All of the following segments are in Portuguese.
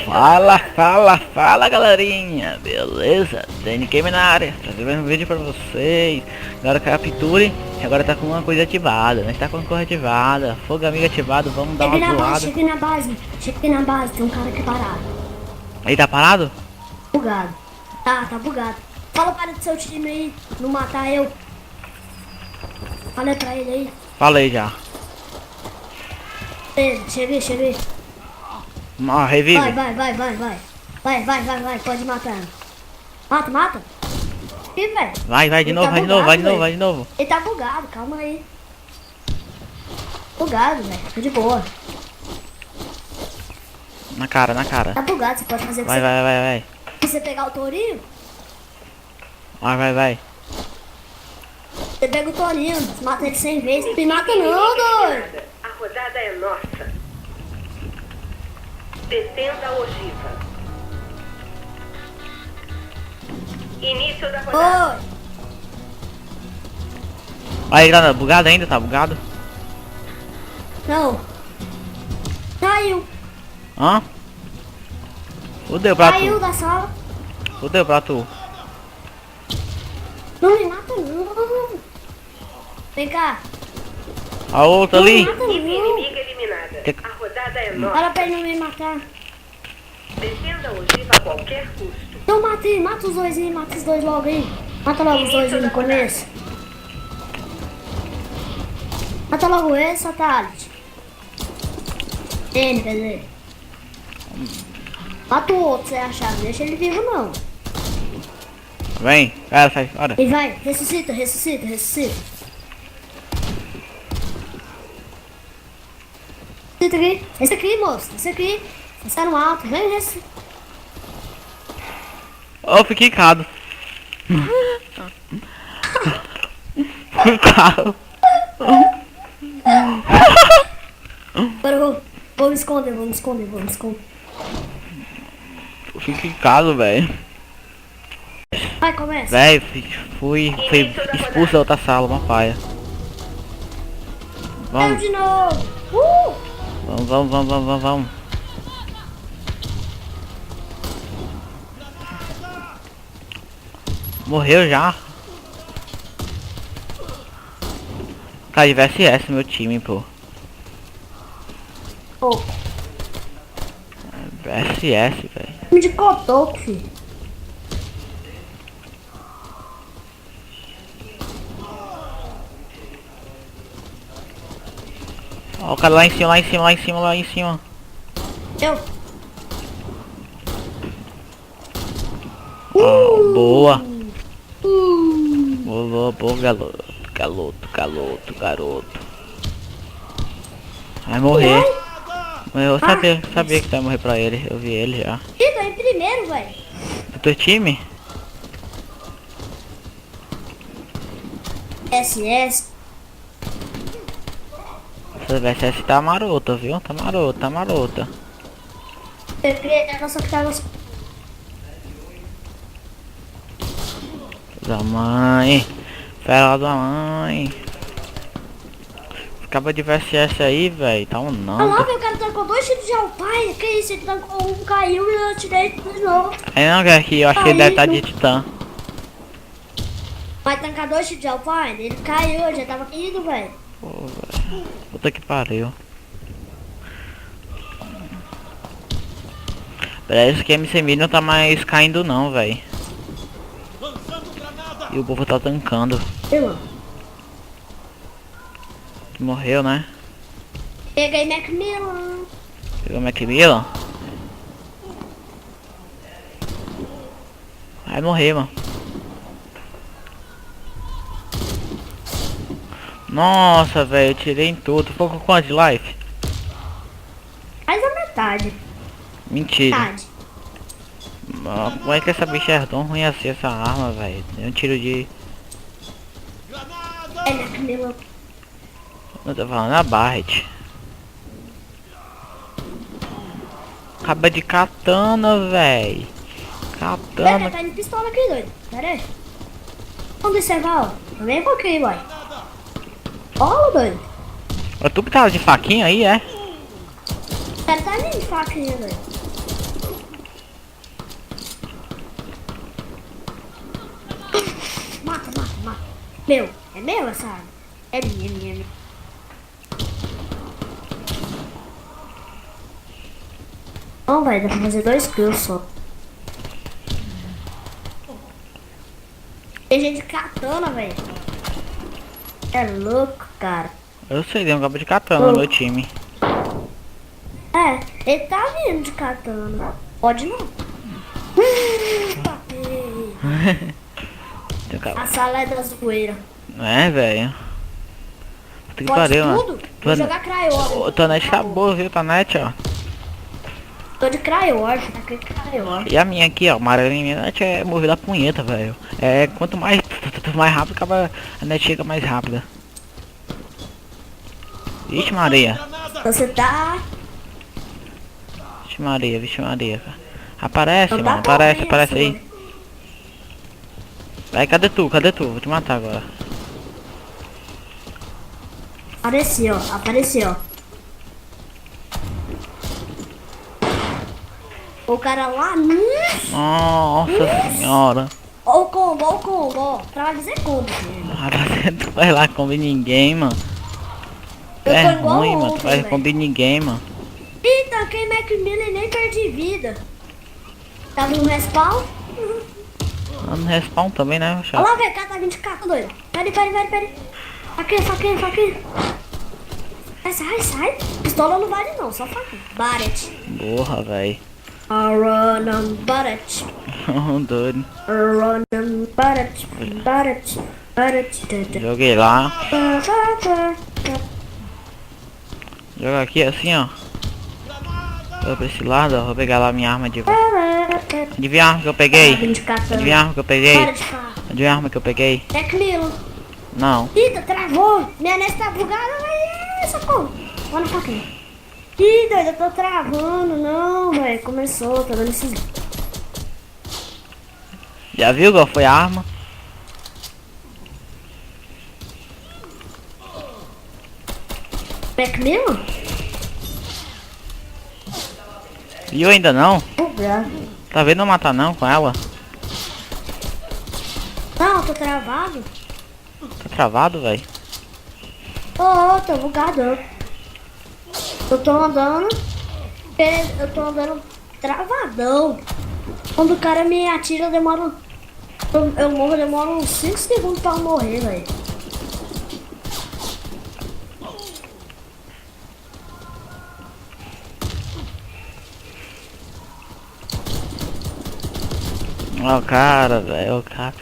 Fala galerinha, beleza? DNK na área, trazendo um vídeo pra vocês. Agora capture, agora tá com uma coisa ativada, né? Tá com a cor ativada, fogo amigo ativado, vamos dar uma zoada. Cheguei na base, tem um cara aqui parado. Aí tá parado? Bugado. Tá bugado. Fala para do seu time aí, não matar eu. Fala pra ele aí. Falei já. Cheguei. Revive. Vai, pode matar. Mata. Ih, velho. Vai de novo, vai de novo. Ele tá bugado, calma aí. Bugado, velho, fica de boa. Na cara. Tá bugado, você pode fazer o que Vai. Se você pegar o tourinho, Vai. você pega o tourinho, mata ele 100 vezes. Não me mata não, doido. A rodada é nossa. Defenda a ogiva. Início da rodada. Oi. Aí, granada, bugado ainda? Tá bugado? Não. Caiu. Hã? Fudeu pra Caiu tu. da sala. Fudeu pra tu. Não me mata não. Vem cá. A outra Não me ali. mata Equipe não. inimiga eliminada. Que- A rodada é nossa. Fala pra ele não me matar. Defenda a ogiva a qualquer custo. Então matei, mata os dois aí, mata os dois logo aí. Mata logo os dois aí no começo. Mata logo esse, Satalit. Ele, quer dizer. Mata o outro, você achar. Não deixa ele vivo não. Vem, cara, sai fora. E vai, ressuscita. Ressuscita aqui. Esse aqui, moço. Esse aqui. Você tá no alto. Vem, ressuscita. Ô, fiquei quicado. Quicado. Agora eu vou me esconder. Fiquei quicado, velho. Vai, começa. Véi, fui expulso da outra sala, uma paia. Caiu Vamos, de novo. vamos. Morreu já. Cara, de VSS meu time, pô. Pô, VSS, velho. time de cotoco, filho. Ó, o cara lá em cima. Eu. Ó, boa. Boa, garoto. Vai morrer. Eu sabia que vai morrer pra ele. Eu vi ele já. Ih, tô em primeiro, velho. Do teu time? SS. Essa VSS tá marota, viu? Tá marota. Eu criei ela, só que tava... Da mãe. Fera da mãe. Acaba de VSS aí, velho. Tá um Ah não. lá, velho, o cara tancou 2 tiros de alpine. Que isso? Ele tancou um, caiu e eu tirei de novo. Aí não, que aqui, eu acho que ele deve estar de titã. Vai tancar 2 tiros de alpine? Ele caiu, eu já tava indo, velho. Pô, velho. Puta que pariu. Parece que MC não tá mais caindo não, velho. E o povo tá tancando. Eu, Morreu, né? peguei Macmillan. Pegou Macmillan. Vai morrer, mano. Nossa, velho, tirei em tudo. Ficou com quanto de life? Mais a metade. Mentira. Metade. Como é que essa bicha é tão ruim assim, essa arma, velho? Tem um tiro de... É Macmillan. Eu tô falando a Barret. Acaba de katana, velho. Katana. Tá indo pistola aqui, doido. Pera aí. Onde você vai? Eu nem coloquei, vai. Ó, doido. Ó, tu que tava de faquinha aí, é? O cara tá indo de faquinha, doido. Meu, é meu essa arma? É minha, é minha, é minha. Não, velho, dá pra fazer 2 kills só. Tem gente de katana, velho. É louco, cara. Eu sei, tem um cabo de katana no meu time. É, ele tá vindo de katana. Pode não. Papei. Tem um cabo. A sala é da zoeira. É, velho. Puta que Pode pariu, mano. tudo? Vou jogar Cryo. Ô, tua net acabou, viu? Tua net, ó. Tô de Cryo, tá aqui Cryo. E a minha aqui, ó, amarelinha, minha net é movida a punheta, velho. É, quanto mais rápido, acaba a net chega mais rápida. Vixe Maria. Você tá... Vixe Maria, cara. Aparece, Não dá mano, pra aparece, ver aparece a aí. sua. Vai, cadê tu? Cadê tu? Vou te matar agora. Apareceu, apareceu. O cara lá... Nossa senhora. Ó o combo, ó o combo, ó. Pra dizer combo, filho. Rapaz, tu vai lá com ninguém, mano. Tu Eu é tô igual ruim, mano. Tu ontem, vai velho. com ninguém, mano. Ih, tanquei Macmillan e nem perdi vida. Tava no respawn. No respawn também, né, Olha chato? lá, velho, o cara tá vindo de carro, doido. Peraí. Faquinha. Sai. Pistola não vale não, só faquinha. Barret. Porra, velho. Run Barret. Doido. Run Barret. Joguei lá. Joga aqui assim, ó. Vou pra esse lado, ó. Vou pegar lá minha arma de volta. Adivinha a arma que eu peguei? Adivinha a arma que eu peguei? Para de falar. Adivinha a arma que eu peguei? Macmillan. Não. Ih, travou. Minha net tá bugada, mas socorro. Olha na faquinha. Ih, doido, eu tô travando. Não, velho. Começou, tá dando esses... Já viu qual foi a arma? Macmillan? Viu ainda não? Bugado. Tá vendo não matar não com ela? Não, eu tô travado. Tá travado, velho. Tô bugado. Eu tô andando travadão. Quando o cara me atira, eu demoro... Eu morro, demora uns 5 segundos pra eu morrer, velho. Ó o cara, velho, o cara.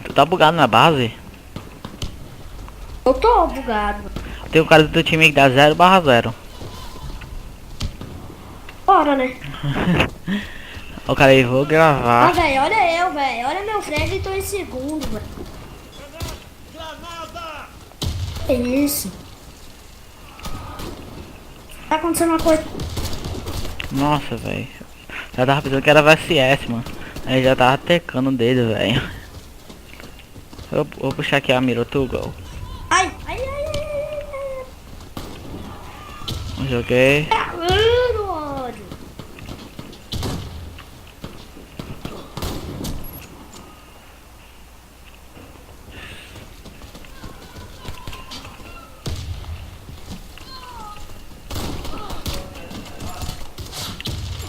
Tu tá bugado na base? Eu tô bugado. Tem um cara do teu time que dá 0/0. Bora, né? O cara aí, vou Ah, gravar. velho, olha eu, velho. Olha meu frag e tô em segundo, velho. Que isso? Tá acontecendo uma coisa. Nossa, velho. Já tava pensando que era VSS, mano. Aí já tava tecando o dedo, velho. Vou puxar aqui a mira, tu, gol. Ai. Joguei. Travando, ódio.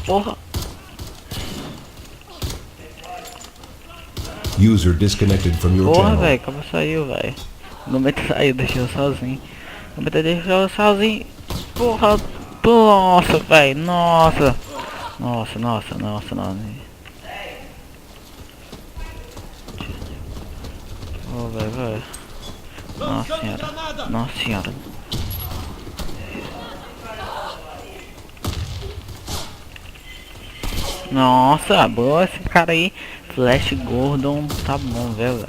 Porra. User disconnected from your Porra, channel. velho. Como saiu, velho? O momento saiu, deixou eu sozinho. O momento deixou eu sozinho. Porra. Nossa, velho. Nossa. Nossa. Ô, velho. Nossa senhora. Nossa, boa esse cara aí. Flash Gordon, tá bom, velho.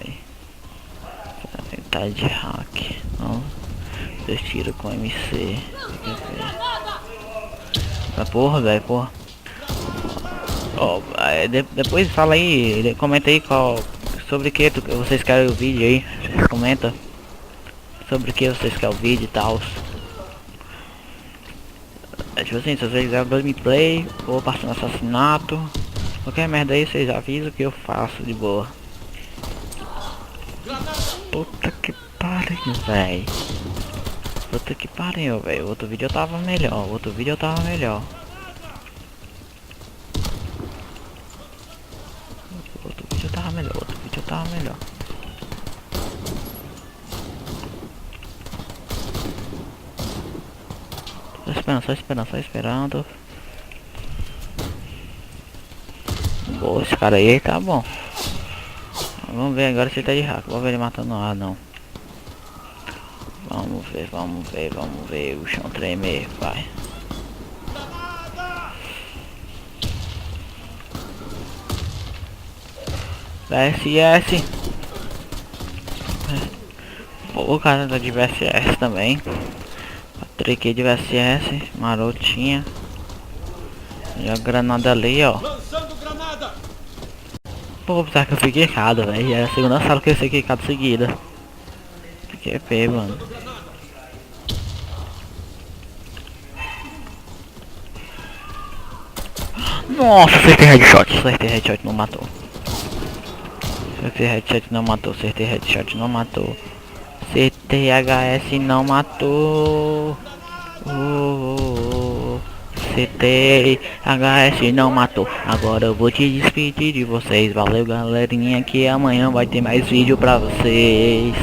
Tá de hack. Não. 2 tiros com MC. Ah, porra, velho, porra. Ó, depois fala aí, comenta aí sobre o que vocês querem o vídeo aí. Comenta sobre o que vocês querem o vídeo e tal. Tipo assim, se vocês quiserem gameplay ou passar no assassinato, qualquer merda aí vocês avisam que eu faço de boa. pariu, véi. Puta que pariu, velho. Outro vídeo eu tava melhor. Outro vídeo eu tava melhor. Outro vídeo eu tava melhor. Outro vídeo eu tava melhor. Só esperando. Boa, esse cara aí tá bom. Vamos ver agora se ele tá de hack. Vamos ver ele matando lá, não. Vamos ver. O chão tremer, vai. VSS. O cara tá de VSS também. Patrick de VSS, marotinha. E a granada ali, ó. Pô, pensar que eu fiquei quicado, velho. É a segunda sala que eu sei quicado seguida. Fiquei feio, mano. Nossa, acertei headshot, não matou. Acertei headshot, não matou. CT HS não matou. CT HS não matou. Agora eu vou te despedir de vocês. Valeu, galerinha, que amanhã vai ter mais vídeo pra vocês.